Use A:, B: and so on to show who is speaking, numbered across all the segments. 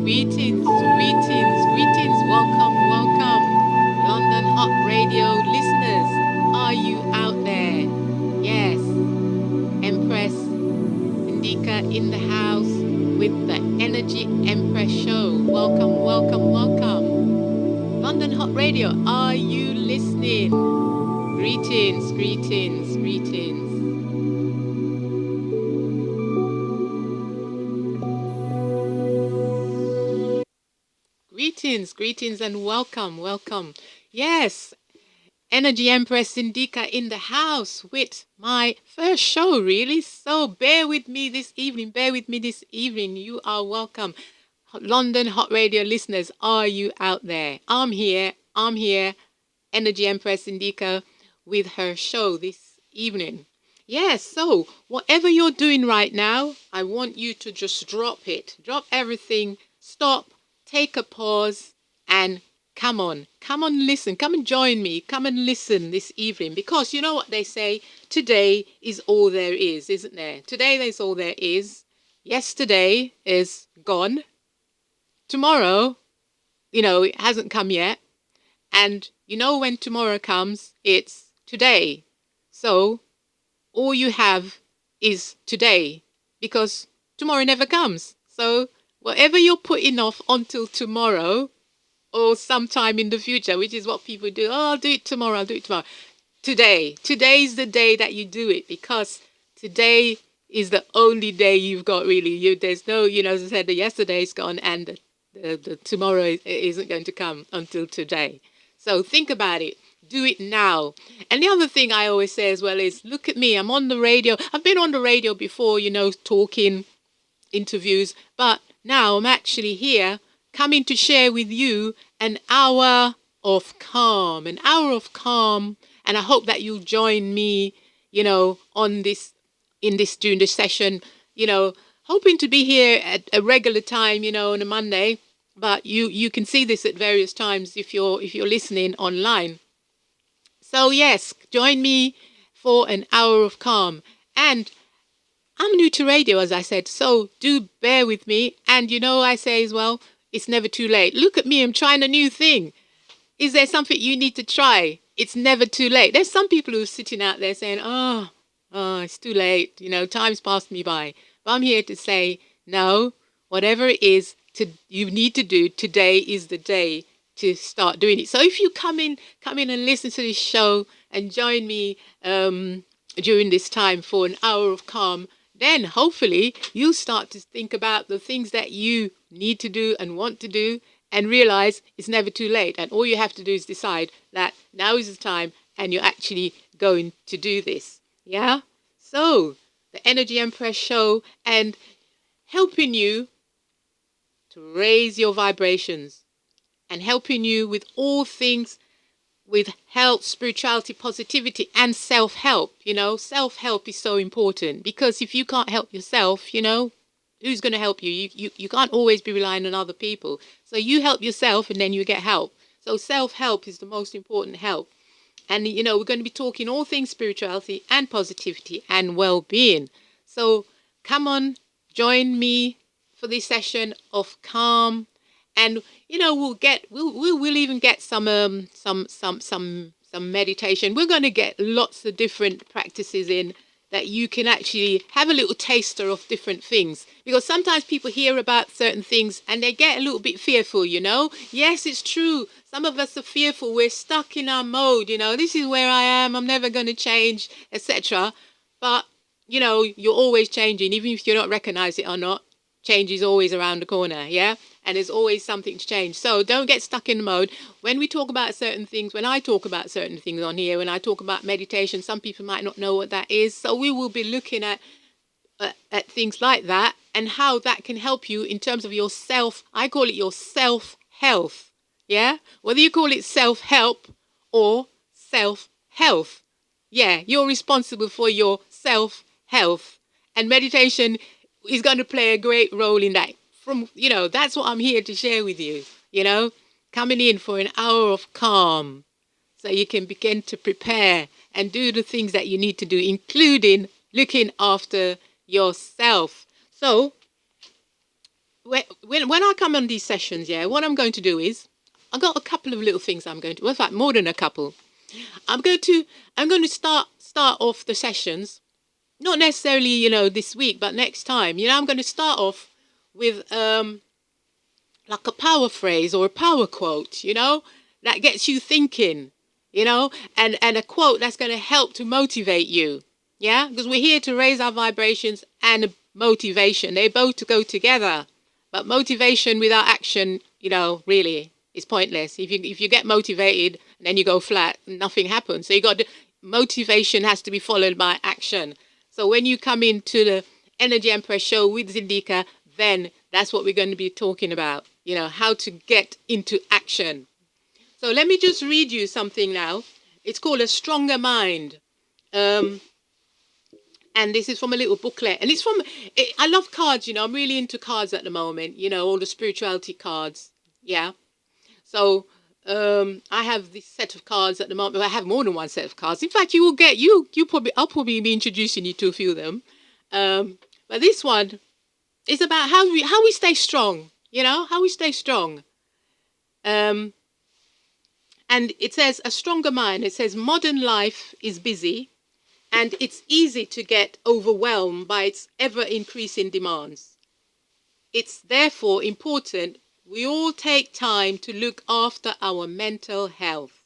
A: Greetings, greetings, greetings. Welcome, welcome. London Hot Radio listeners, are you out there? Yes, Empress Indika in the house with the Energy Empress Show. Welcome, welcome, welcome. London Hot Radio, are you listening? Greetings, greetings, greetings. Greetings, greetings, and welcome, welcome. Yes, Energy Empress Indika in the house with my first show, really. So bear with me this evening. Bear with me this evening. You are welcome. London Hot Radio listeners, are you out there? I'm here. I'm here. Energy Empress Indika with her show this evening. Yes, so whatever you're doing right now, I want you to just drop it. Drop everything. Stop. Take a pause and come on, listen, come and join me, come and listen this evening, because you know what they say, today is all there is, isn't there? Today is all there is. Yesterday is gone. Tomorrow, it hasn't come yet. And when tomorrow comes, it's today. So all you have is today, because tomorrow never comes. So whatever you're putting off until tomorrow, or sometime in the future, which is what people do. Oh, I'll do it tomorrow. today. Today's the day that you do it, because today is the only day you've got, really. There's no, as I said, the yesterday's gone, and the tomorrow isn't going to come until today. So think about it. Do it now. And the other thing I always say as well is, look at me. I'm on the radio. I've been on the radio before, talking, interviews, but now I'm actually here coming to share with you an hour of calm, and I hope that you'll join me, on this, in this, during this session, hoping to be here at a regular time, on a Monday, but you can see this at various times if you're listening online. So yes, join me for an hour of calm. And I'm new to radio, as I said, so do bear with me. And I say as well, it's never too late. Look at me, I'm trying a new thing. Is there something you need to try? It's never too late. There's some people who are sitting out there saying, oh, it's too late. Time's passed me by. But I'm here to say, no, whatever it is you need to do, today is the day to start doing it. So if you come in and listen to this show and join me during this time for an hour of calm, then hopefully you'll start to think about the things that you need to do and want to do, and realize it's never too late. And all you have to do is decide that now is the time, and you're actually going to do this. Yeah? So, the Energy Empress show, and helping you to raise your vibrations, and helping you with all things with health, spirituality, positivity, and self-help. Self-help is so important, because if you can't help yourself, who's going to help you? You can't always be relying on other people. So you help yourself, and then you get help. So self-help is the most important help. And, we're going to be talking all things spirituality and positivity and well-being. So come on, join me for this session of calm. And we'll even get some meditation. We're going to get lots of different practices in, that you can actually have a little taster of different things, because sometimes people hear about certain things and they get a little bit fearful. Yes, it's true, some of us are fearful, we're stuck in our mode, this is where I am, I'm never going to change, etc. But you're always changing, even if you don't recognize it or not. Change is always around the corner, yeah? And there's always something to change. So don't get stuck in the mode. When we talk about certain things, when I talk about certain things on here, when I talk about meditation, some people might not know what that is. So we will be looking at things like that, and how that can help you in terms of your self. I call it your self-health, yeah? Whether you call it self-help or self-health, yeah, you're responsible for your self-health. And meditation is going to play a great role in that. That's what I'm here to share with you, coming in for an hour of calm, so you can begin to prepare and do the things that you need to do, including looking after yourself. So when I come on these sessions, yeah, what I'm going to do is, I've got a couple of little things I'm going to, well, in fact, more than a couple. I'm going to start off the sessions, not necessarily, this week, but next time. I'm going to start off with like a power phrase or a power quote, that gets you thinking, and a quote that's going to help to motivate you. Yeah, because we're here to raise our vibrations and motivation. They both go together. But motivation without action, really is pointless. If you get motivated and then you go flat, nothing happens. So motivation has to be followed by action. So when you come into the Energy Empress show with Zindika, then that's what we're going to be talking about. How to get into action. So let me just read you something now. It's called A Stronger Mind. And this is from a little booklet. And I love cards, I'm really into cards at the moment, all the spirituality cards. Yeah. So I have this set of cards at the moment. I have more than one set of cards. In fact, I'll probably be introducing you to a few of them. But this one is about how we stay strong, how we stay strong. And it says, a stronger mind. It says, modern life is busy, and it's easy to get overwhelmed by its ever-increasing demands. It's therefore important we all take time to look after our mental health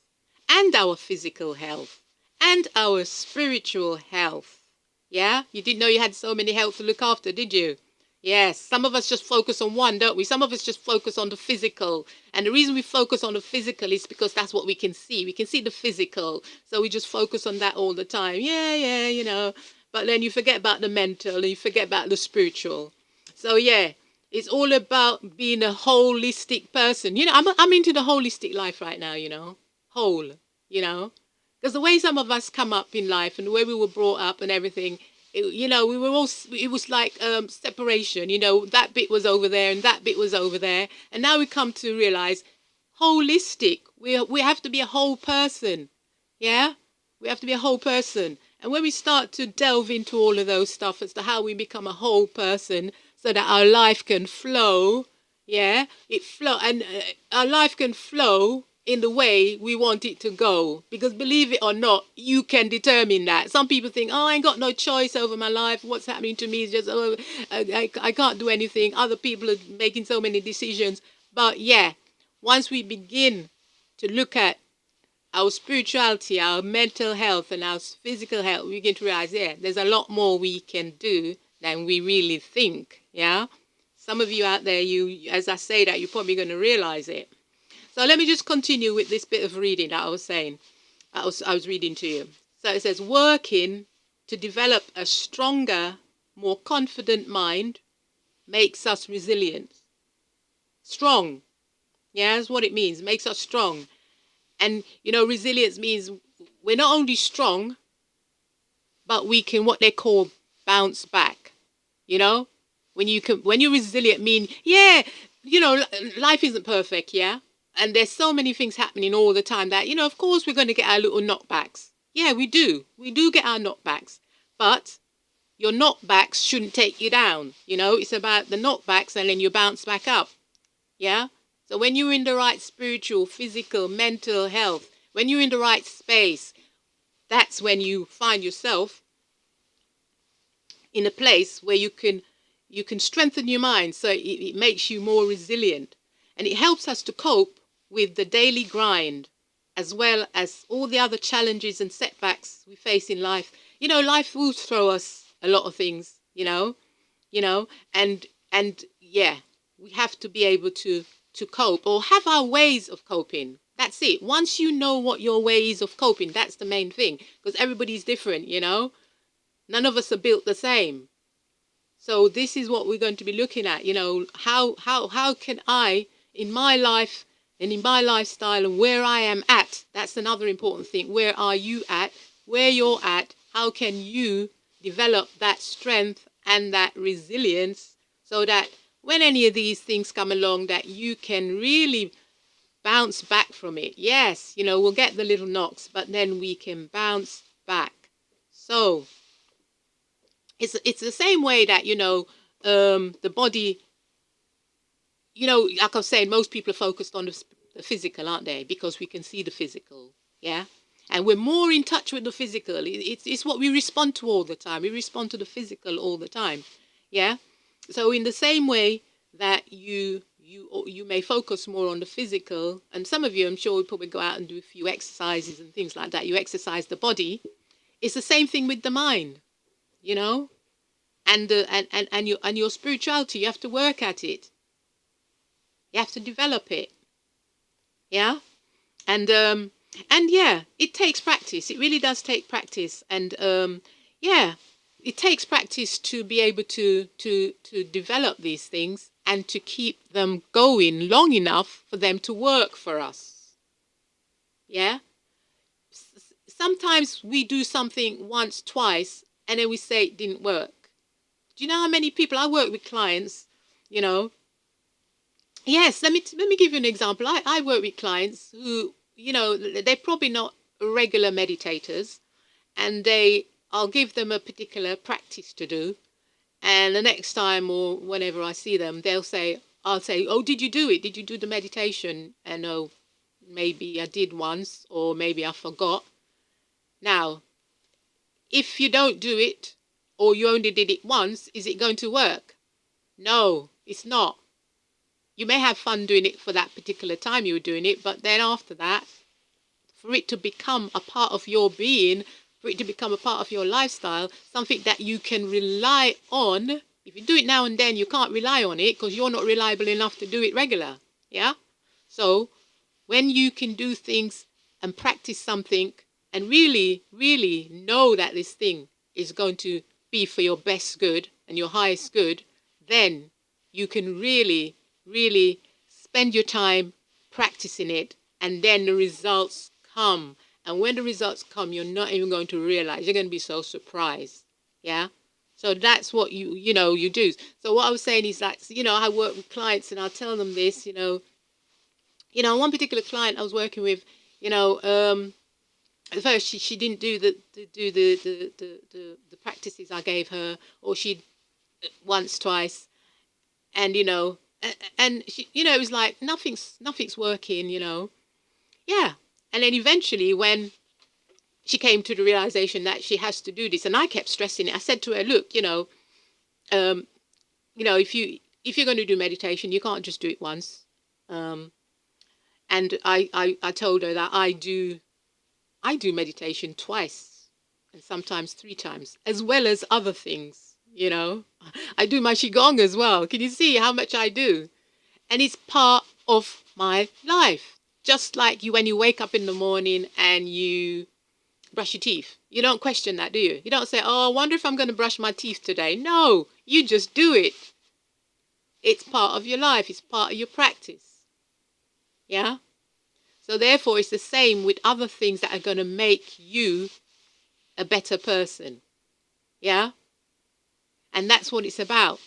A: and our physical health and our spiritual health. Yeah? You didn't know you had so many health to look after, did you? Yes, some of us just focus on one, don't we? Some of us just focus on the physical. And the reason we focus on the physical is because that's what we can see. We can see the physical. So we just focus on that all the time. Yeah, you know. But then you forget about the mental and you forget about the spiritual. So yeah, it's all about being a holistic person. You know, I'm into the holistic life right now, you know. Whole, you know. Because the way some of us come up in life and the way we were brought up and everything, you know, we were all, it was like separation, you know, that bit was over there and that bit was over there. And now we come to realize holistic, we have to be a whole person. Yeah, we have to be a whole person. And when we start to delve into all of those stuff as to how we become a whole person so that our life can flow, yeah, it flow and our life can flow in the way we want it to go. Because believe it or not, you can determine that. Some people think, oh, I ain't got no choice over my life. What's happening to me is just, oh, I can't do anything. Other people are making so many decisions. But yeah, once we begin to look at our spirituality, our mental health, and our physical health, we begin to realize, yeah, there's a lot more we can do than we really think. Yeah. Some of you out there, you, as I say that, you're probably going to realize it. So let me just continue with this bit of reading that I was saying. I was reading to you. So it says, working to develop a stronger, more confident mind makes us resilient. Strong. Yeah, that's what it means. Makes us strong. And, you know, resilience means we're not only strong, but we can what they call bounce back. You know, when you're resilient, mean, yeah, you know, life isn't perfect, yeah, and there's so many things happening all the time that, you know, of course we're going to get our little knockbacks. Yeah, we do get our knockbacks, but your knockbacks shouldn't take you down. You know, it's about the knockbacks and then you bounce back up. Yeah. So when you're in the right spiritual, physical, mental health, when you're in the right space, that's when you find yourself in a place where you can strengthen your mind, so it makes you more resilient, and it helps us to cope with the daily grind as well as all the other challenges and setbacks we face in life. You know, life will throw us a lot of things, you know, and yeah, we have to be able to cope or have our ways of coping. That's it. Once you know what your way is of coping, that's the main thing, because everybody's different, you know. None of us are built the same. So this is what we're going to be looking at, you know, how can I, in my life and in my lifestyle and where I am at, that's another important thing. Where are you at? Where you're at, how can you develop that strength and that resilience so that when any of these things come along, that you can really bounce back from it. Yes, you know, we'll get the little knocks, but then we can bounce back. So it's the same way that, you know, the body, you know, like I was saying, most people are focused on the physical, aren't they? Because we can see the physical, yeah? And we're more in touch with the physical. It's what we respond to all the time. We respond to the physical all the time, yeah? So in the same way that you may focus more on the physical, and some of you, I'm sure, will probably go out and do a few exercises and things like that. You exercise the body. It's the same thing with the mind, you know? And your spirituality, you have to work at it. You have to develop it. Yeah. And yeah, it takes practice. It really does take practice. And yeah, it takes practice to be able to develop these things and to keep them going long enough for them to work for us. Yeah. Sometimes we do something once, twice, and then we say it didn't work. Do you know how many people I work with clients, you know? Yes, let me give you an example. I work with clients who, you know, they're probably not regular meditators, and I'll give them a particular practice to do, and the next time or whenever I see them, I'll say, oh, did you do it? Did you do the meditation? And oh, maybe I did once, or maybe I forgot. Now, if you don't do it, or you only did it once, is it going to work? No, it's not. You may have fun doing it for that particular time you were doing it, but then after that, for it to become a part of your being, for it to become a part of your lifestyle, something that you can rely on. If you do it now and then, you can't rely on it because you're not reliable enough to do it regular. Yeah? So when you can do things and practice something and really, really know that this thing is going to be for your best good and your highest good, then you can really, really spend your time practicing it, and then the results come. And when the results come, you're not even going to realize. You're going to be so surprised. Yeah? So that's what you do. So what I was saying is that, I work with clients and I'll tell them this, one particular client I was working with, at first she didn't do the practices I gave her, or she once, twice, and and she, it was like nothing's working, yeah. And then eventually, when she came to the realization that she has to do this, and I kept stressing it, I said to her, look, um, if you're going to do meditation, you can't just do it once. And I told her that I do meditation twice and sometimes 3 times, as well as other things, I do my Qigong as well. Can you see how much I do? And it's part of my life. Just like when you wake up in the morning and you brush your teeth. You don't question that, do you? You don't say, oh, I wonder if I'm going to brush my teeth today. No, you just do it. It's part of your life. It's part of your practice. Yeah? So therefore, it's the same with other things that are going to make you a better person. Yeah? And that's what it's about.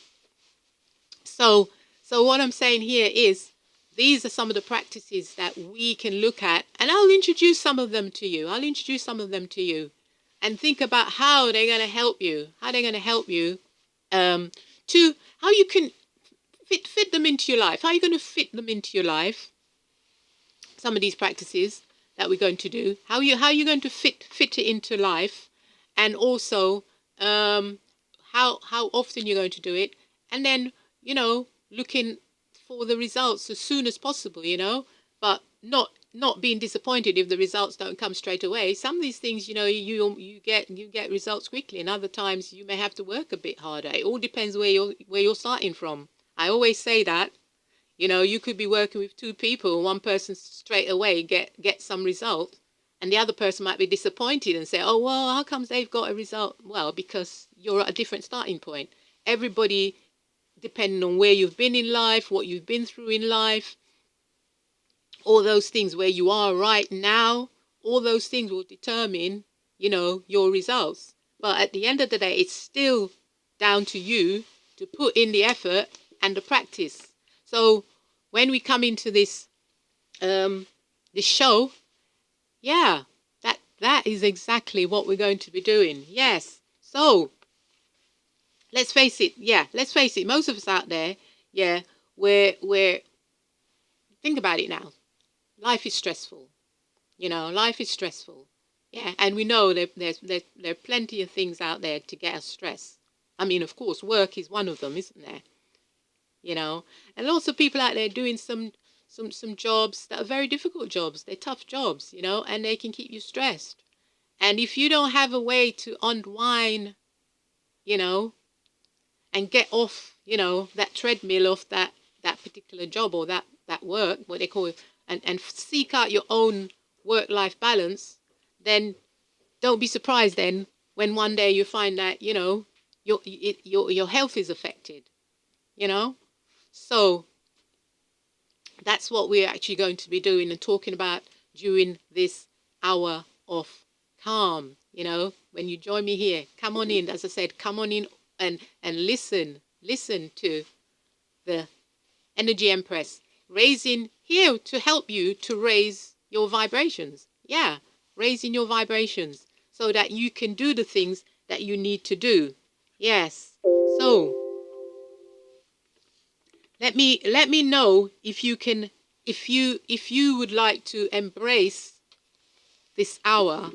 A: So what I'm saying here is, these are some of the practices that we can look at, and I'll introduce some of them to you. And think about how they're going to help you. To how you can fit them into your life. How are you going to fit them into your life? Some of these practices that we're going to do. How are you going to fit it into life, and also how often you're going to do it, and then looking for the results as soon as possible, but not being disappointed if the results don't come straight away. Some of these things, you get results quickly, and other times you may have to work a bit harder. It all depends where you're starting from. I always say that. You could be working with 2 people, one person straight away get some result, and the other person might be disappointed and say, oh, well, how comes they've got a result? Well, because you're at a different starting point. Everybody, depending on where you've been in life, what you've been through in life, all those things, where you are right now, all those things will determine, your results. But at the end of the day, it's still down to you to put in the effort and the practice. So when we come into this show, yeah, that is exactly what we're going to be doing. Yes. So let's face it. Yeah, let's face it. Most of us out there, yeah, we're think about it now. Life is stressful. Life is stressful. Yeah, and we know there are plenty of things out there to get us stressed. I mean, of course, work is one of them, isn't there? And lots of people out there doing some jobs that are very difficult jobs. They're tough jobs, and they can keep you stressed. And if you don't have a way to unwind, and get off, that treadmill of that particular job, or that work, what they call it, and seek out your own work-life balance, then don't be surprised then when one day you find that, your health is affected, So that's what we're actually going to be doing and talking about during this hour of calm. When you join me here, come on in. As I said, come on in and listen to the Energy Empress, raising here to help you to raise your vibrations. Yeah, raising your vibrations so that you can do the things that you need to do. Yes. So let me know if you can, if you would like to embrace this hour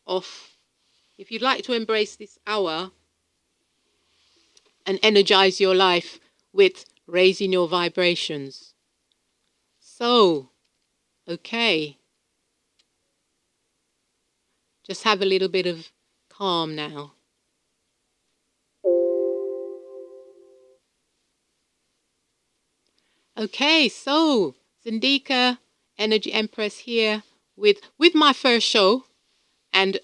A: of, if you'd like to embrace this hour and energize your life with raising your vibrations. So, okay. Just have a little bit of calm now. Okay, so Zindika, Energy Empress here with my first show, and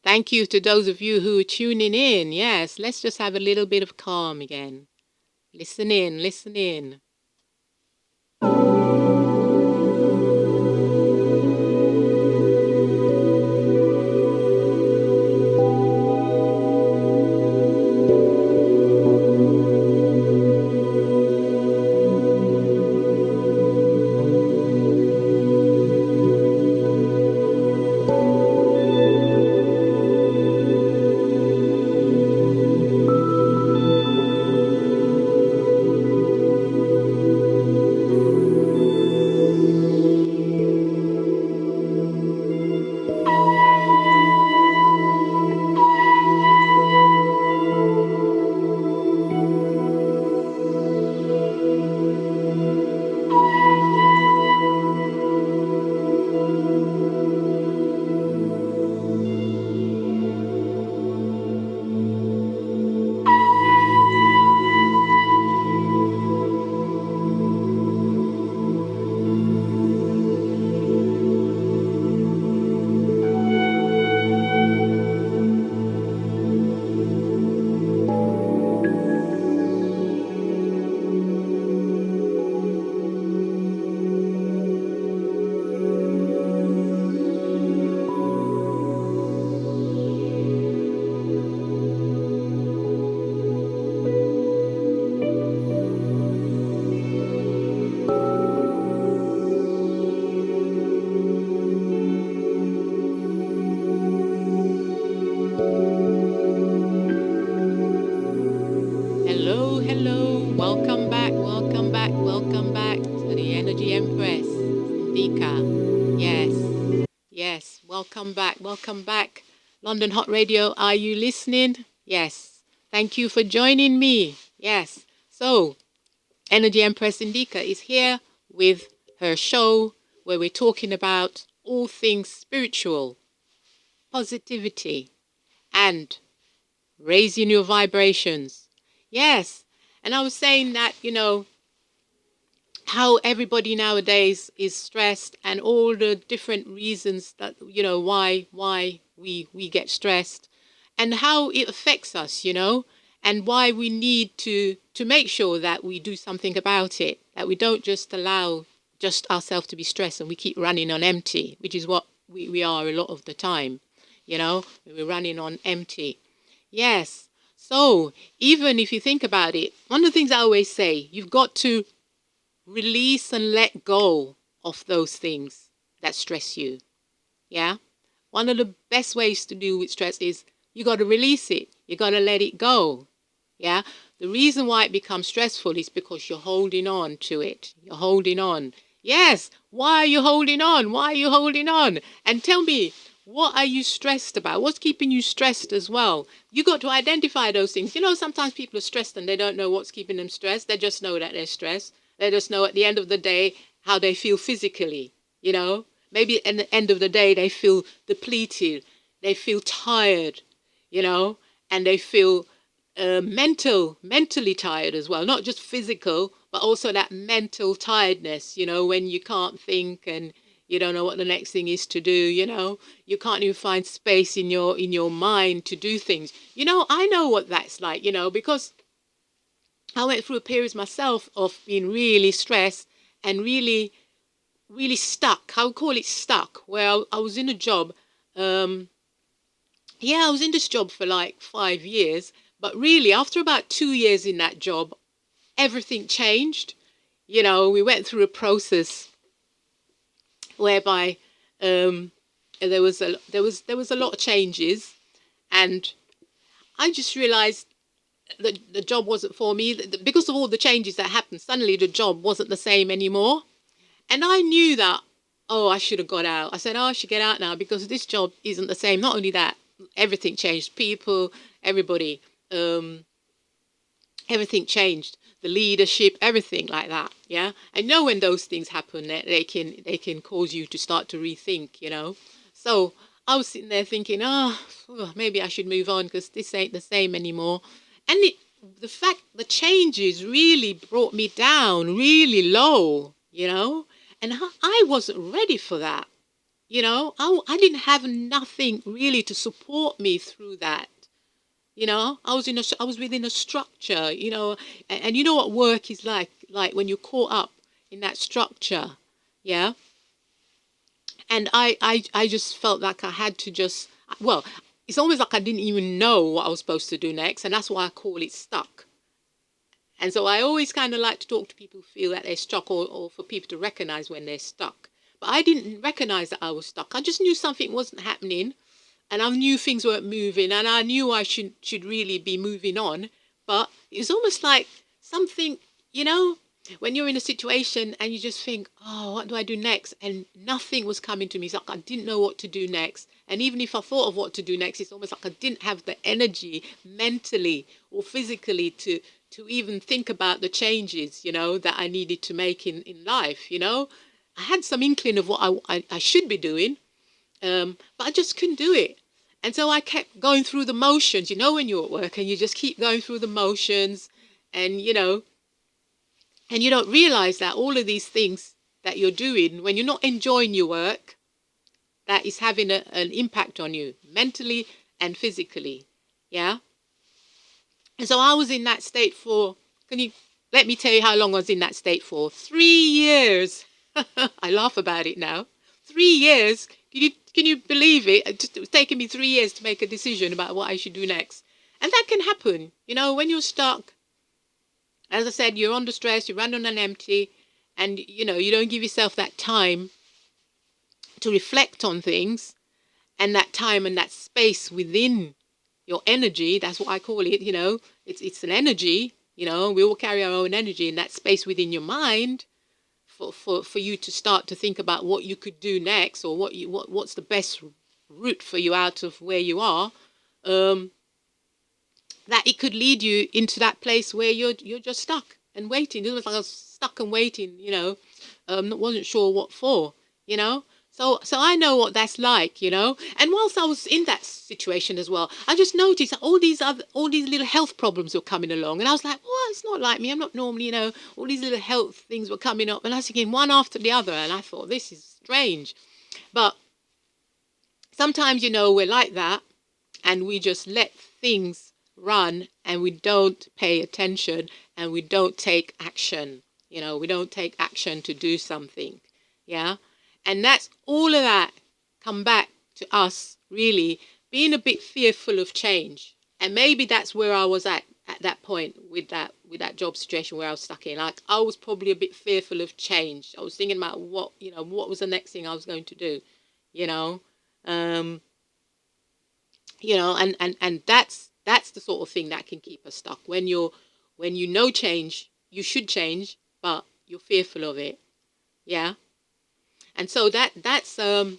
A: thank you to those of you who are tuning in. Yes, let's just have a little bit of calm again. Listen in, listen in. Hello, hello. Welcome back, welcome back, welcome back to the Energy Empress, Zindika. Yes, yes. Welcome back, welcome back. London Hot Radio, are you listening? Yes. Thank you for joining me. Yes. So, Energy Empress Indika is here with her show where we're talking about all things spiritual, positivity, and raising your vibrations. Yes. And I was saying that, how everybody nowadays is stressed and all the different reasons that, why we get stressed and how it affects us, and why we need to make sure that we do something about it, that we don't just allow just ourselves to be stressed and we keep running on empty, which is what we are a lot of the time, we're running on empty. Yes. So even if you think about it, one of the things I always say, you've got to release and let go of those things that stress you. Yeah. One of the best ways to deal with stress is you got to release it. You got to let it go. Yeah. The reason why it becomes stressful is because you're holding on to it. You're holding on. Yes. Why are you holding on? Why are you holding on? And tell me, what are you stressed about? What's keeping you stressed as well? You got to identify those things. Sometimes people are stressed and they don't know what's keeping them stressed. They just know that they're stressed. They just know at the end of the day how they feel physically, Maybe at the end of the day they feel depleted, they feel tired, and they feel mentally tired as well, not just physical, but also that mental tiredness, when you can't think and you don't know what the next thing is to do, you can't even find space in your mind to do things. I know what that's like, because I went through a period myself of being really stressed and really, really stuck. I would call it stuck, where I was in a job. I was in this job for like 5 years, but really after about 2 years in that job, everything changed. We went through a process whereby there was a lot of changes, and I just realized the job wasn't for me. Because of all the changes that happened, suddenly the job wasn't the same anymore. And I knew that, oh, I should have got out. I said, oh, I should get out now because this job isn't the same. Not only that, everything changed. People, everybody, everything changed. the leadership, everything like that. Yeah. I know when those things happen, they can cause you to start to rethink. So I was sitting there thinking, maybe I should move on because this ain't the same anymore. And the changes really brought me down really low. And I wasn't ready for that. I didn't have nothing really to support me through that. I was within a structure, and you know what work is like when you're caught up in that structure. Yeah. And I just felt like I had to just, well, it's almost like I didn't even know what I was supposed to do next. And that's why I call it stuck. And so I always kind of like to talk to people who feel that they're stuck, or for people to recognize when they're stuck. But I didn't recognize that I was stuck. I just knew something wasn't happening, and I knew things weren't moving, and I knew I should really be moving on. But it was almost like something, you know, when you're in a situation and you just think, oh, what do I do next? And nothing was coming to me. It's like I didn't know what to do next. And even if I thought of what to do next, it's almost like I didn't have the energy mentally or physically to even think about the changes, that I needed to make in life. I had some inkling of what I should be doing, but I just couldn't do it. And so I kept going through the motions, when you're at work and you just keep going through the motions, and, and you don't realize that all of these things that you're doing, when you're not enjoying your work, that is having an impact on you mentally and physically. Yeah. And so I was in that state can you let me tell you how long I was in that state for? 3 years. I laugh about it now. 3 years. Can you believe it? It was taking me 3 years to make a decision about what I should do next. And that can happen, when you're stuck. As I said, you're under stress, you run on an empty, and, you don't give yourself that time to reflect on things, and that time and that space within your energy. That's what I call it. It's an energy. We all carry our own energy, and that space within your mind for you to start to think about what you could do next, or what's the best route for you out of where you are. That it could lead you into that place where you're just stuck and waiting. It was like I was stuck and waiting. Wasn't sure what for. You know. So I know what that's like, And whilst I was in that situation as well, I just noticed that all these little health problems were coming along, and I was like, "Well, it's not like me. I'm not normally, All these little health things were coming up, and I was thinking one after the other, and I thought this is strange. But sometimes, we're like that, and we just let things run, and we don't pay attention, and we don't take action. We don't take action to do something. Yeah. And that's all of that come back to us really being a bit fearful of change. And maybe that's where I was at that point with that job situation where I was stuck in. Like, I was probably a bit fearful of change. I was thinking about what was the next thing I was going to do, you know. Um, and that's the sort of thing that can keep us stuck. When you know change, you should change, but you're fearful of it. Yeah. And so that's the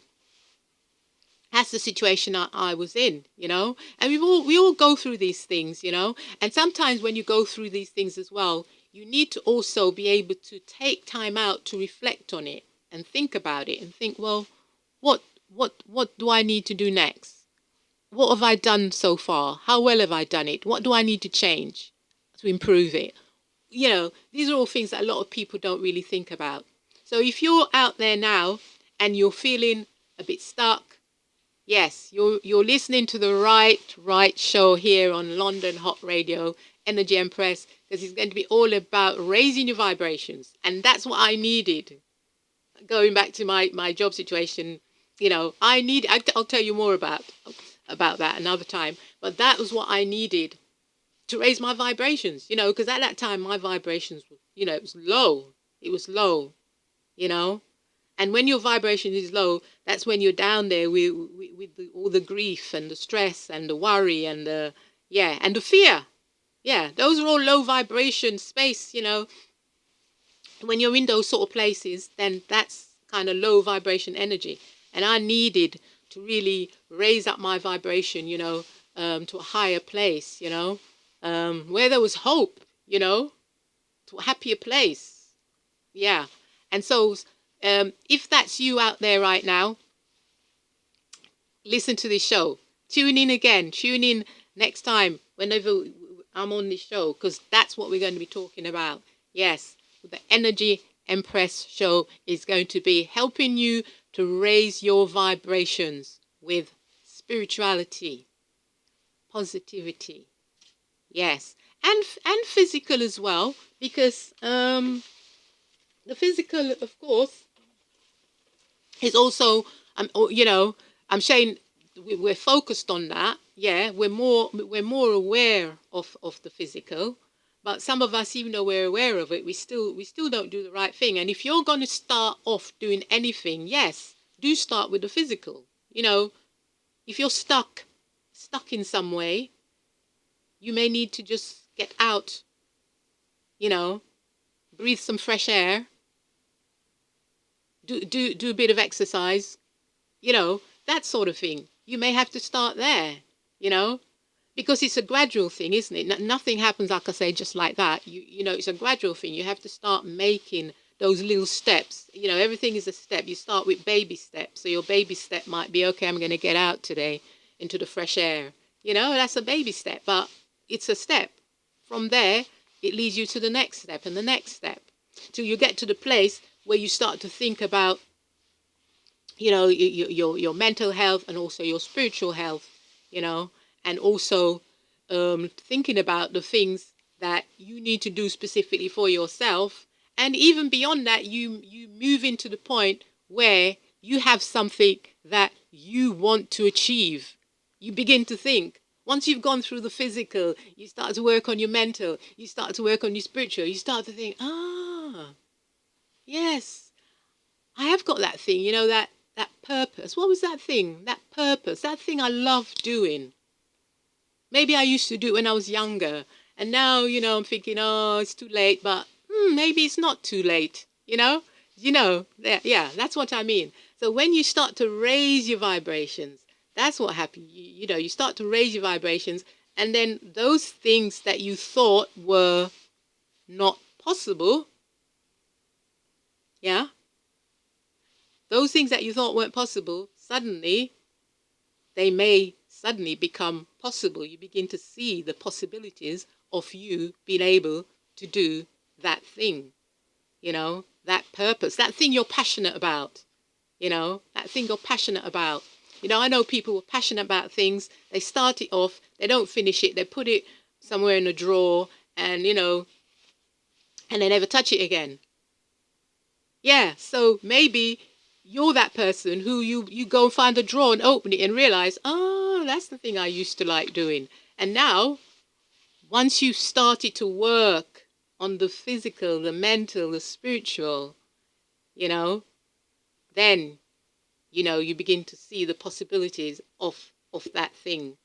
A: situation I was in, And we all go through these things, And sometimes when you go through these things as well, you need to also be able to take time out to reflect on it and think about it and think, well, what do I need to do next? What have I done so far? How well have I done it? What do I need to change to improve it? These are all things that a lot of people don't really think about. So if you're out there now and you're feeling a bit stuck, yes, you're listening to the right show here on London Hott Radio, Energy Empress, because it's going to be all about raising your vibrations. And that's what I needed. Going back to my job situation, I'll tell you more about that another time. But that was what I needed to raise my vibrations, because at that time my vibrations were, it was low. It was low, you know. And when your vibration is low, that's when you're down there with all the grief and the stress and the worry and and the fear. Yeah, those are all low vibration space, When you're in those sort of places, then that's kind of low vibration energy. And I needed to really raise up my vibration, to a higher place, where there was hope, to a happier place. Yeah. And so if that's you out there right now, listen to this show. Tune in again. Tune in next time whenever I'm on this show, because that's what we're going to be talking about. Yes, the Energy Empress show is going to be helping you to raise your vibrations with spirituality, positivity. Yes, and physical as well, because the physical, of course, is also I'm saying we're focused on that. Yeah, we're more aware of the physical, but some of us, even though we're aware of it, we still don't do the right thing. And if you're going to start off doing anything, yes, do start with the physical. If you're stuck in some way, you may need to just get out, you know breathe some fresh air, do a bit of exercise, that sort of thing. You may have to start there, you know, because it's a gradual thing, isn't it? Nothing happens, like I say, just like that. It's a gradual thing. You have to start making those little steps. Everything is a step. You start with baby steps. So your baby step might be, okay, I'm going to get out today into the fresh air. That's a baby step, but it's a step. From there, it leads you to the next step and the next step, till you get to the place where you start to think about your mental health and also your spiritual health, and also thinking about the things that you need to do specifically for yourself. And even beyond that, you move into the point where you have something that you want to achieve. You begin to think. Once you've gone through the physical, you start to work on your mental, you start to work on your spiritual, you start to think, yes, I have got that thing, that purpose. What was that thing? That purpose, that thing I love doing. Maybe I used to do it when I was younger, and now, I'm thinking, oh, it's too late, but maybe it's not too late, yeah, that's what I mean. So when you start to raise your vibrations, that's what happens. You start to raise your vibrations, and then those things that you thought were not possible, yeah, those things that you thought weren't possible, suddenly they may suddenly become possible. You begin to see the possibilities of you being able to do that thing, that purpose, that thing you're passionate about, that thing you're passionate about. I know people who are passionate about things. They start it off, they don't finish it, they put it somewhere in a drawer, and, and they never touch it again. Yeah, so maybe you're that person who you go and find a drawer and open it and realize, oh, that's the thing I used to like doing. And now, once you've started to work on the physical, the mental, the spiritual, then, you begin to see the possibilities of that thing.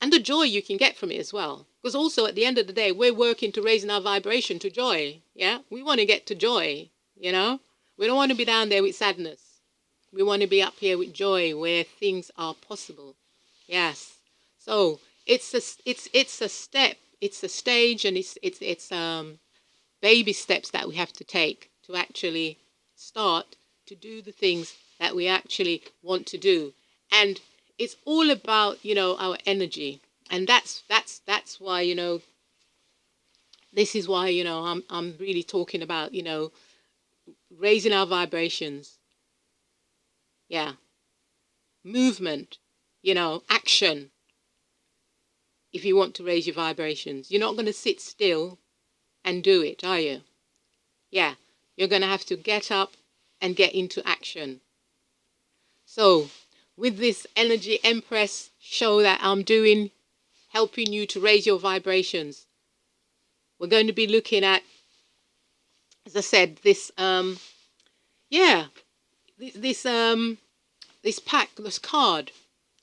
A: And the joy you can get from it as well. Because also, at the end of the day, we're working to raise our vibration to joy. Yeah, we want to get to joy, We don't want to be down there with sadness. We want to be up here with joy, where things are possible. Yes. So it's a step, it's a stage, and it's baby steps that we have to take to actually start to do the things that we actually want to do. And it's all about, our energy. And that's why, this is why, I'm really talking about, raising our vibrations. Yeah. Movement, action. If you want to raise your vibrations, you're not going to sit still and do it, are you? Yeah. You're going to have to get up and get into action. So, with this Energy Empress show that I'm doing, helping you to raise your vibrations, we're going to be looking at, as I said, this this pack, this card,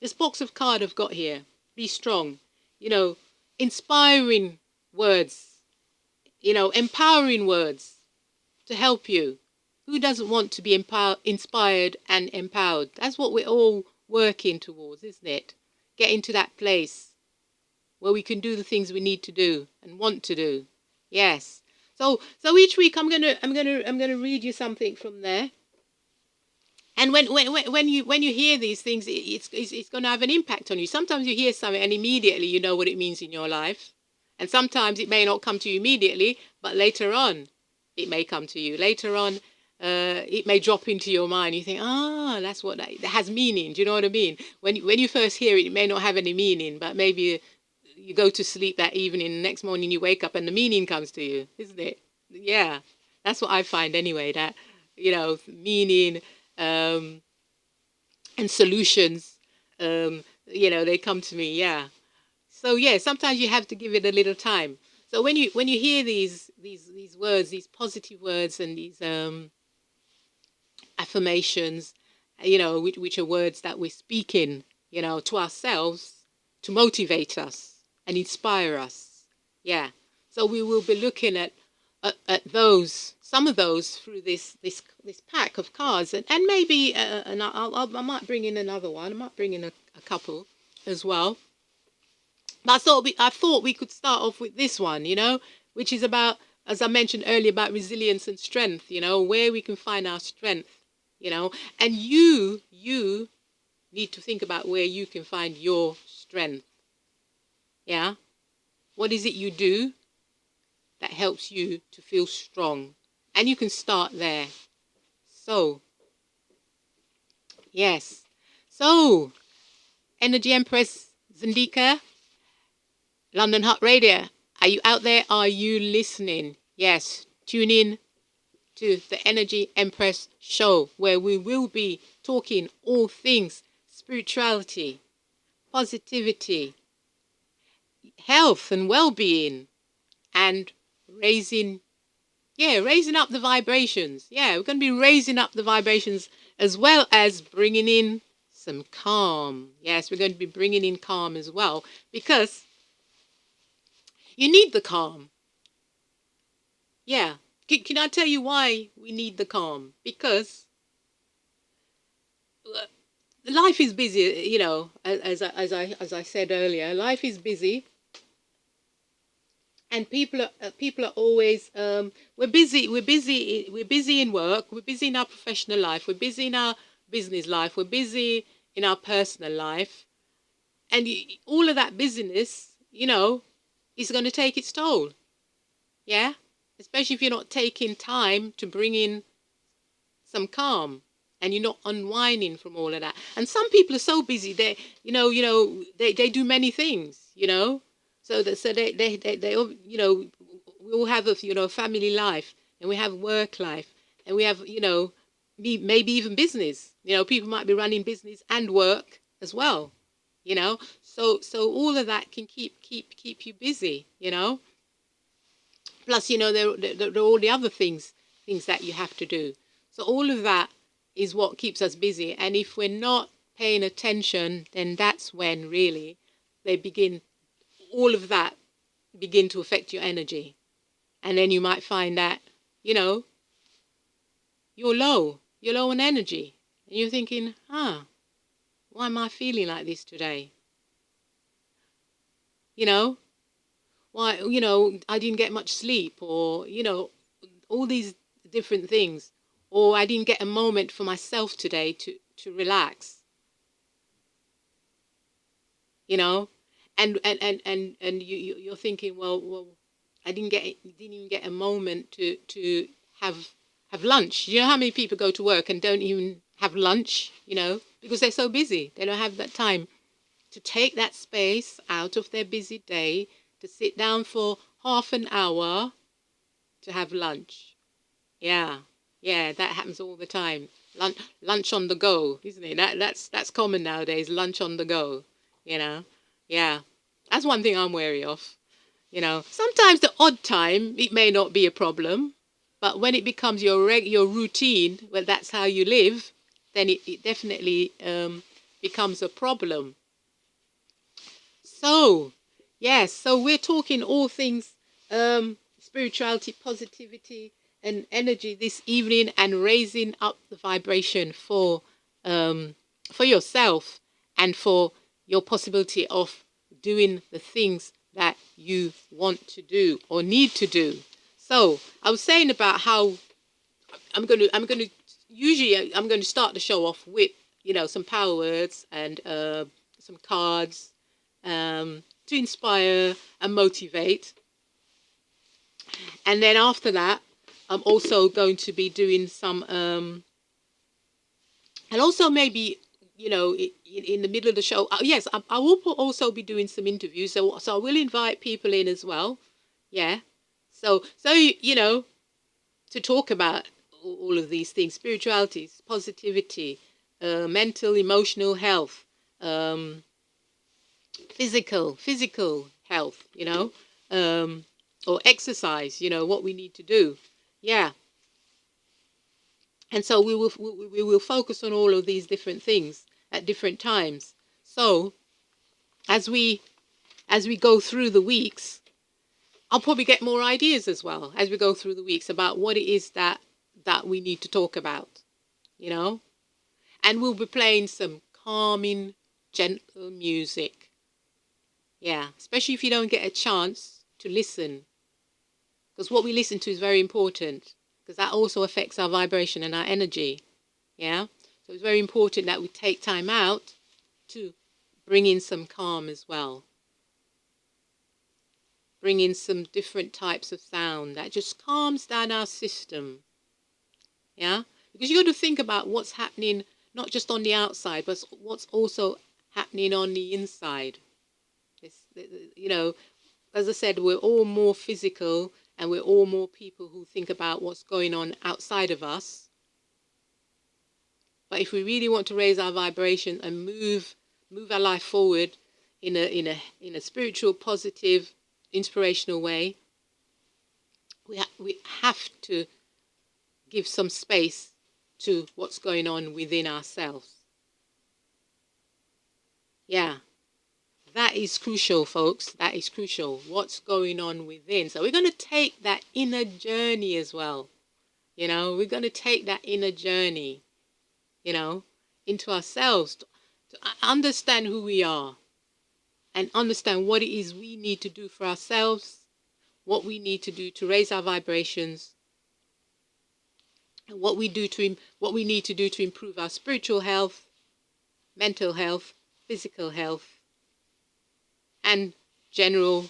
A: this box of card I've got here. Be strong, inspiring words, empowering words to help you. Who doesn't want to be inspired and empowered? That's what we're all working towards, isn't it? Getting to that place where we can do the things we need to do and want to do. Yes. So each week I'm gonna read you something from there. And when you hear these things, it's going to have an impact on you. Sometimes you hear something and immediately you know what it means in your life, and sometimes it may not come to you immediately, but later on, it may come to you. Later on, it may drop into your mind. You think, ah, that's what that has meaning. Do you know what I mean? When you first hear it, it may not have any meaning, but maybe you go to sleep that evening, the next morning you wake up and the meaning comes to you, isn't it? Yeah, that's what I find anyway. That meaning um, and solutions. They come to me. Yeah. So yeah, sometimes you have to give it a little time. So when you hear these words, these positive words, and these affirmations, which are words that we're speaking, to ourselves to motivate us and inspire us. Yeah. So we will be looking at those, some of those, through this pack of cards, and maybe and I might bring in another one. I might bring in a couple as well. But I thought we could start off with this one, which is about, as I mentioned earlier, about resilience and strength. Where we can find our strength. And you need to think about where you can find your strength. Yeah. What is it you do that helps you to feel strong? And you can start there. So, yes. So, Energy Empress Zindika, London Hot Radio. Are you out there? Are you listening? Yes. Tune in to the Energy Empress show, where we will be talking all things spirituality, positivity, health and well-being, and raising raising up the vibrations. Yeah, we're going to be raising up the vibrations, as well as bringing in some calm. Yes, we're going to be bringing in calm as well, because you need the calm. Yeah. Can I tell you why we need the calm? Because life is busy, as I said earlier, life is busy, and people are always we're busy in work, we're busy in our professional life, we're busy in our business life, we're busy in our personal life, and all of that busyness, is going to take its toll. Yeah, especially if you're not taking time to bring in some calm, and you're not unwinding from all of that. And some people are so busy, they do many things, so they all, we all have a family life, and we have work life, and we have, maybe even business. People might be running business and work as well. So all of that can keep you busy. Plus, there are all the other things that you have to do. So all of that is what keeps us busy. And if we're not paying attention, then that's when really all of that begin to affect your energy. And then you might find that, you know, you're low on energy. And you're thinking, why am I feeling like this today? You know, why, I didn't get much sleep, or, all these different things. Or I didn't get a moment for myself today to relax, you know? And you're thinking, well, I didn't even get a moment to have lunch. You know how many people go to work and don't even have lunch, because they're so busy. They don't have that time to take that space out of their busy day to sit down for half an hour to have lunch. Yeah, yeah, that happens all the time. Lunch on the go, isn't it? That's common nowadays. Lunch on the go, you know. Yeah, that's one thing I'm wary of. Sometimes the odd time it may not be a problem, but when it becomes your routine, well, that's how you live, then it definitely becomes a problem. So, yes, so we're talking all things spirituality, positivity, and energy this evening, and raising up the vibration for yourself, and for your possibility of doing the things that you want to do or need to do. So I was saying about how usually I'm going to start the show off with, some power words and some cards to inspire and motivate. And then after that, I'm also going to be doing some, and also maybe, in the middle of the show, yes, I will also be doing some interviews. So I will invite people in as well. Yeah. So to talk about all of these things: spirituality, positivity, mental, emotional health, um, physical health, or exercise, what we need to do. Yeah. And so we will focus on all of these different things at different times. So as we go through the weeks, I'll probably get more ideas as well as we go through the weeks about what it is that we need to talk about, you know. And we'll be playing some calming, gentle music. Yeah, especially if you don't get a chance to listen, because what we listen to is very important, because that also affects our vibration and our energy. Yeah, so it's very important that we take time out to bring in some calm as well. Bring in some different types of sound that just calms down our system. Yeah, because you got to think about what's happening not just on the outside, but what's also happening on the inside. It's, as I said, we're all more physical, and we're all more people who think about what's going on outside of us. But if we really want to raise our vibration and move our life forward in a spiritual, positive, inspirational way, we have to give some space to what's going on within ourselves. Yeah, that is crucial, folks. That is crucial. What's going on within. So we're going to take that inner journey as well. We're going to take that inner journey, into ourselves to understand who we are and understand what it is we need to do for ourselves, what we need to do to raise our vibrations, and what we need to do to improve our spiritual health, mental health, physical health, and general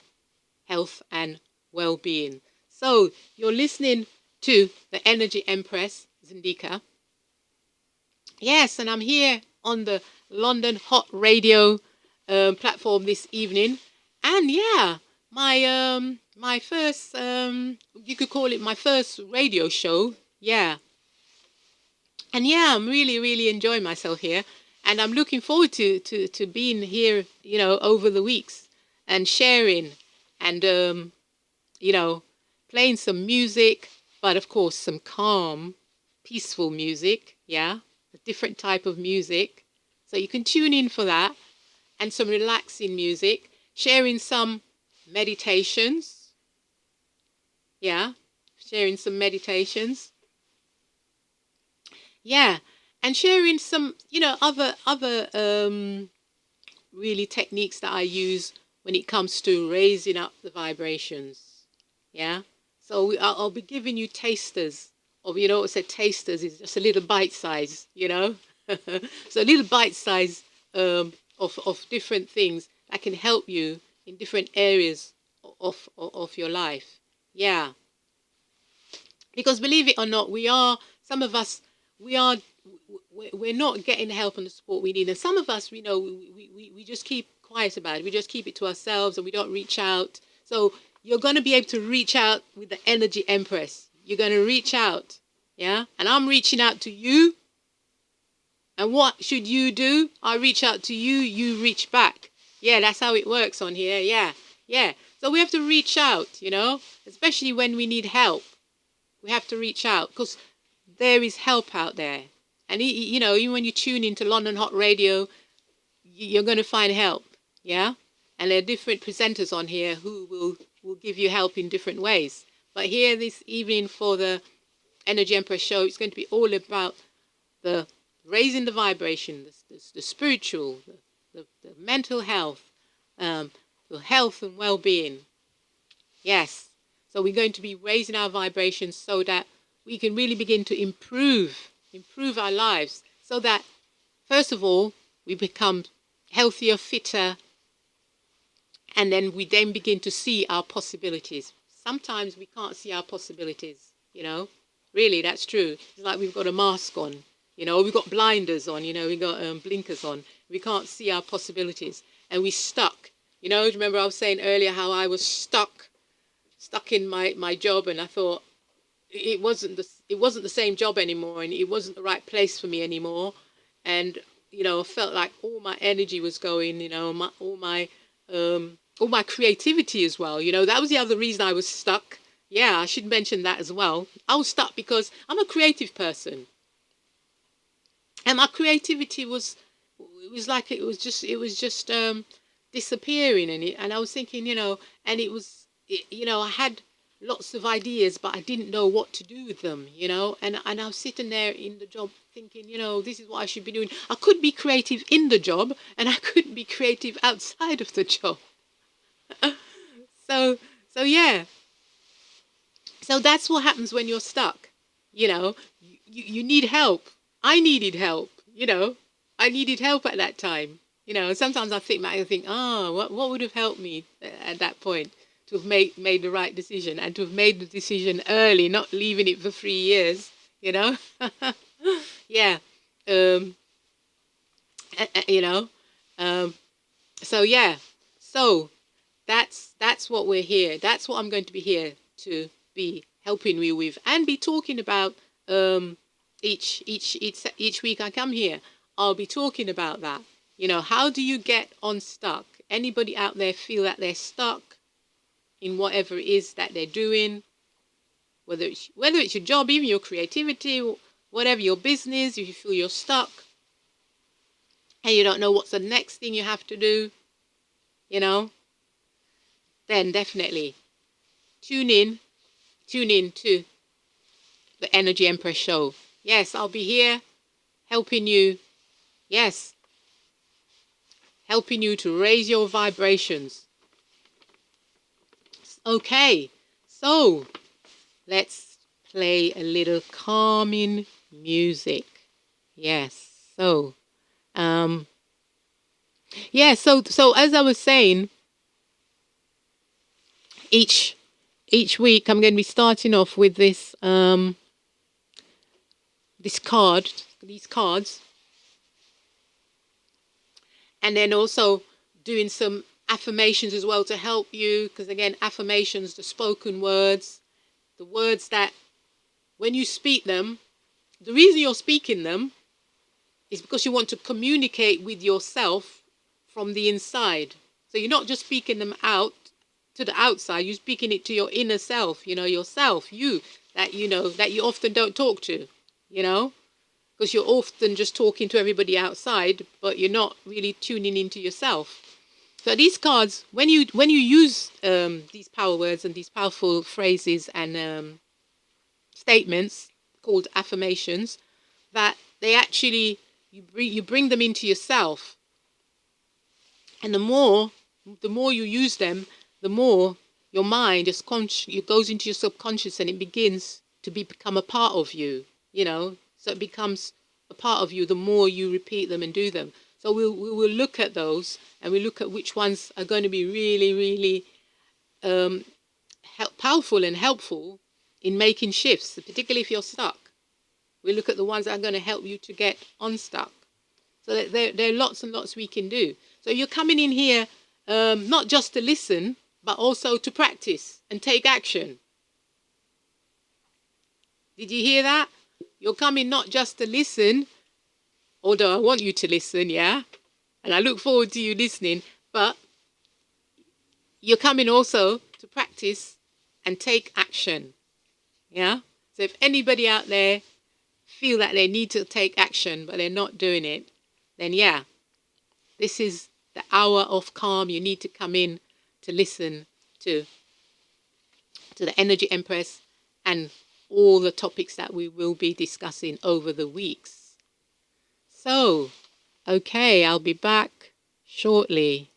A: health and well-being. So you're listening to the Energy Empress, Zindika. Yes, and I'm here on the London Hott Radio platform this evening. And yeah, my first, you could call it my first radio show. Yeah. And yeah, I'm really, really enjoying myself here. And I'm looking forward to being here, over the weeks and sharing and, playing some music, but of course, some calm, peaceful music. Yeah, a different type of music. So you can tune in for that, and some relaxing music, sharing some meditations. Yeah, sharing some meditations. Yeah, and sharing some, other really techniques that I use when it comes to raising up the vibrations. Yeah. So I'll be giving you tasters of, what I said, tasters is just a little bite size, So a little bite size of different things that can help you in different areas of your life. Yeah. Because believe it or not, some of us, we are, we're not getting the help and the support we need. And some of us, we just keep quiet about it. We just keep it to ourselves and we don't reach out. So you're going to be able to reach out with the Energy Empress. You're going to reach out. Yeah. And I'm reaching out to you. And what should you do? I reach out to you, you reach back. Yeah, that's how it works on here. Yeah. Yeah. So we have to reach out, especially when we need help. We have to reach out because there is help out there. And, even when you tune into London Hott Radio, you're going to find help. Yeah. And there are different presenters on here who will give you help in different ways. But here this evening for the Energy Empress show, it's going to be all about the raising the vibration, the spiritual, the mental health, the health and well-being. Yes. So we're going to be raising our vibrations so that we can really begin to improve our lives, so that first of all we become healthier, fitter, and then we then begin to see our possibilities. Sometimes we can't see our possibilities, really, that's true. It's like we've got a mask on, we've got blinders on, we've got blinkers on. We can't see our possibilities, and we're stuck. Remember I was saying earlier how I was stuck in my job, and I thought it wasn't the same job anymore, and it wasn't the right place for me anymore. And I felt like all my energy was going, all my creativity as well. That was the other reason I was stuck. Yeah, I should mention that as well. I was stuck because I'm a creative person, and my creativity was just disappearing. And I was thinking, and I had lots of ideas, but I didn't know what to do with them, and I was sitting there in the job thinking, this is what I should be doing. I could be creative in the job, and I couldn't be creative outside of the job. So, yeah. So that's what happens when you're stuck. You need help. I needed help. I needed help at that time. Sometimes I think what would have helped me at that point to have made the right decision, and to have made the decision early, not leaving it for 3 years. You know, yeah. Um, you know. Um, so yeah. So that's what we're here. That's what I'm going to be here to be helping you with, and be talking about each week I come here. I'll be talking about that. How do you get unstuck? Anybody out there feel that they're stuck in whatever it is that they're doing, whether it's your job, even your creativity, whatever, your business, if you feel you're stuck and you don't know what's the next thing you have to do, then definitely tune in to the Energy Empress show. Yes, I'll be here helping you. Yes, helping you to raise your vibrations. Okay, so let's play a little calming music. Yes. So, yeah. So as I was saying, each week I'm going to be starting off with these cards, and then also doing some affirmations as well to help you. Because again, affirmations, the spoken words, the words that when you speak them, the reason you're speaking them is because you want to communicate with yourself from the inside. So you're not just speaking them out to the outside, you're speaking it to your inner self, yourself, that you often don't talk to, because you're often just talking to everybody outside, but you're not really tuning into yourself. So these cards, when you use these power words and these powerful phrases and statements called affirmations, that they actually you bring them into yourself, and the more you use them, the more your mind it goes into your subconscious, and it begins to become a part of you. So it becomes a part of you the more you repeat them and do them. So we will look at those, and we look at which ones are going to be really, really powerful and helpful in making shifts, particularly if you're stuck. We look at the ones that are going to help you to get unstuck. So there are lots and lots we can do. So you're coming in here not just to listen, but also to practice and take action. Did you hear that? You're coming not just to listen, although I want you to listen, yeah? And I look forward to you listening, but you're coming also to practice and take action, yeah? So if anybody out there feel that they need to take action, but they're not doing it, then yeah, this is the hour of calm. You need to come in to listen to the Energy Empress and all the topics that we will be discussing over the weeks. So, okay, I'll be back shortly.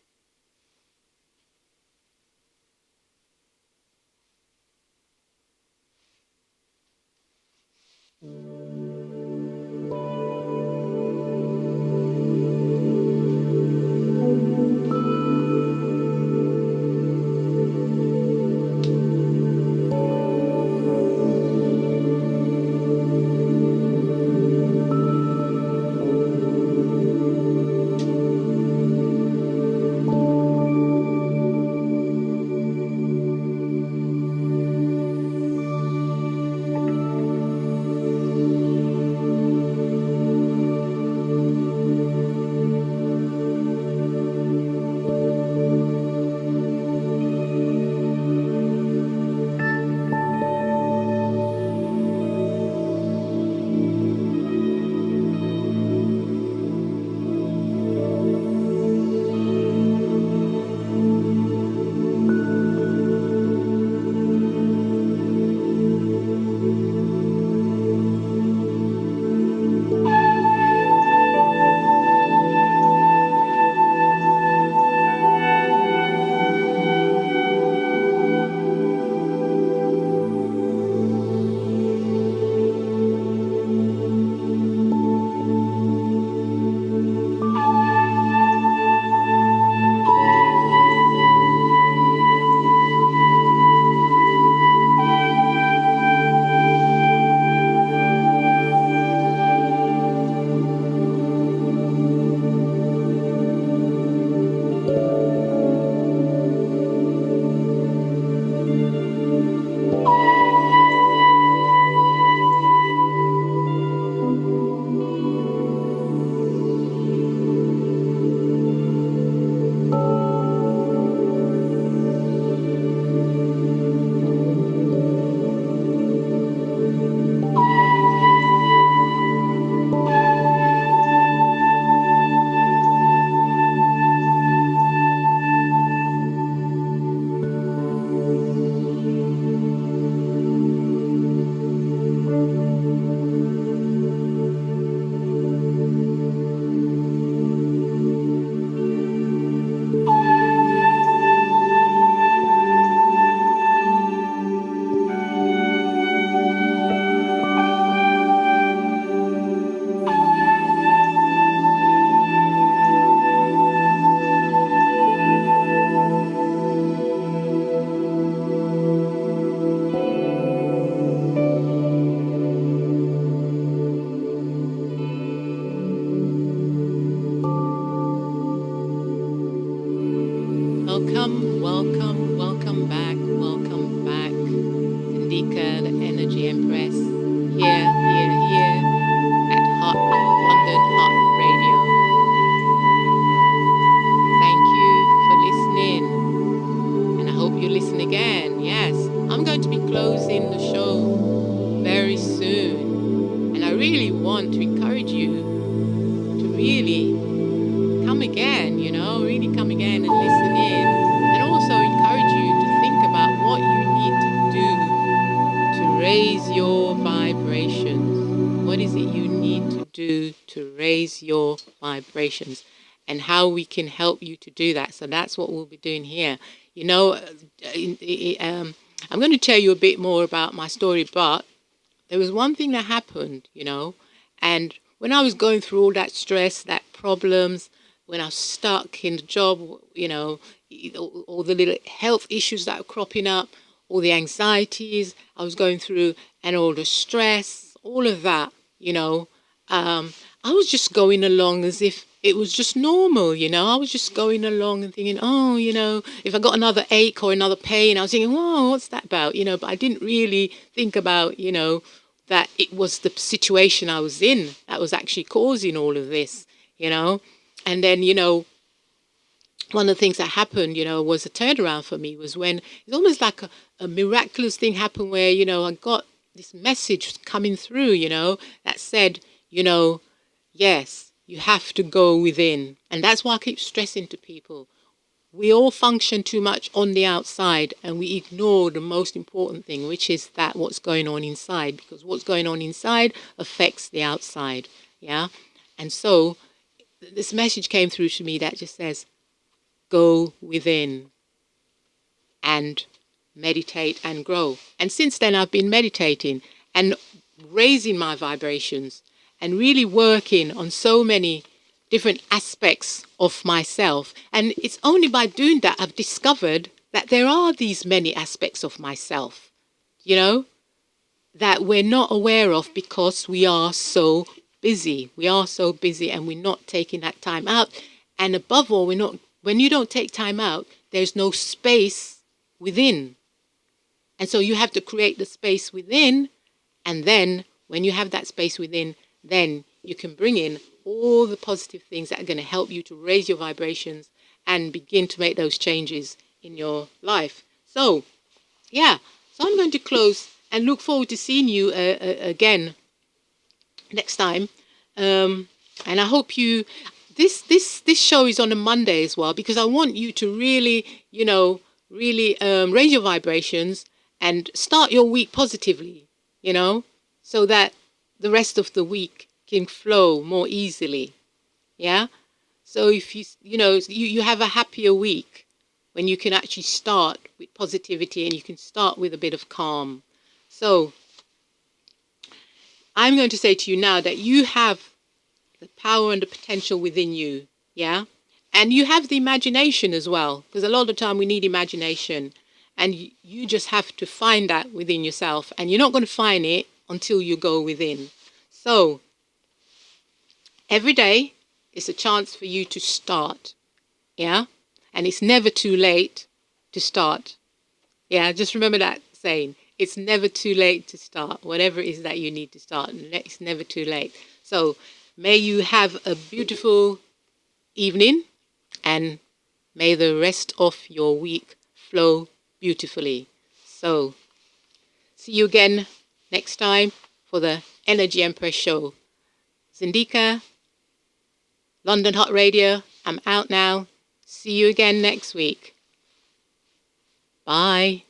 A: your vibrations. What is it you need to do to raise your vibrations, and how we can help you to do that. So that's what we'll be doing here. You know, I'm going to tell you a bit more about my story, but there was one thing that happened, and when I was going through all that stress, that problems, when I was stuck in the job, all the little health issues that were cropping up, all the anxieties I was going through, and all the stress, all of that, I was just going along as if it was just normal, I was just going along and thinking, oh, if I got another ache or another pain, I was thinking, whoa, what's that about? But I didn't really think about, that it was the situation I was in that was actually causing all of this, And then, one of the things that happened, was a turnaround for me was when it's almost like a miraculous thing happened where, I got this message coming through, that said, yes, you have to go within. And that's why I keep stressing to people. We all function too much on the outside and we ignore the most important thing, which is that what's going on inside, because what's going on inside affects the outside. Yeah. And so this message came through to me that just says, go within and meditate and grow. And since then, I've been meditating and raising my vibrations and really working on so many different aspects of myself. And it's only by doing that I've discovered that there are these many aspects of myself, that we're not aware of because we are so busy. We are so busy and we're not taking that time out. And above all, when you don't take time out, there's no space within. And so you have to create the space within. And then when you have that space within, then you can bring in all the positive things that are going to help you to raise your vibrations and begin to make those changes in your life. So, yeah. So I'm going to close and look forward to seeing you again next time. And I hope you... This show is on a Monday as well, because I want you to really, raise your vibrations and start your week positively, so that the rest of the week can flow more easily. Yeah. So if you have a happier week when you can actually start with positivity and you can start with a bit of calm. So I'm going to say to you now that you have the power and the potential within you. Yeah. And you have the imagination as well, because a lot of the time we need imagination, and you just have to find that within yourself, and you're not going to find it until you go within. So every day is a chance for you to start. Yeah. And it's never too late to start. Yeah. Just remember that saying. It's never too late to start. Whatever it is that you need to start, it's never too late. So may you have a beautiful evening, and may the rest of your week flow beautifully. So see you again next time for the Energy Empress show. Zindika, London Hott Radio. I'm out now. See you again next week. Bye.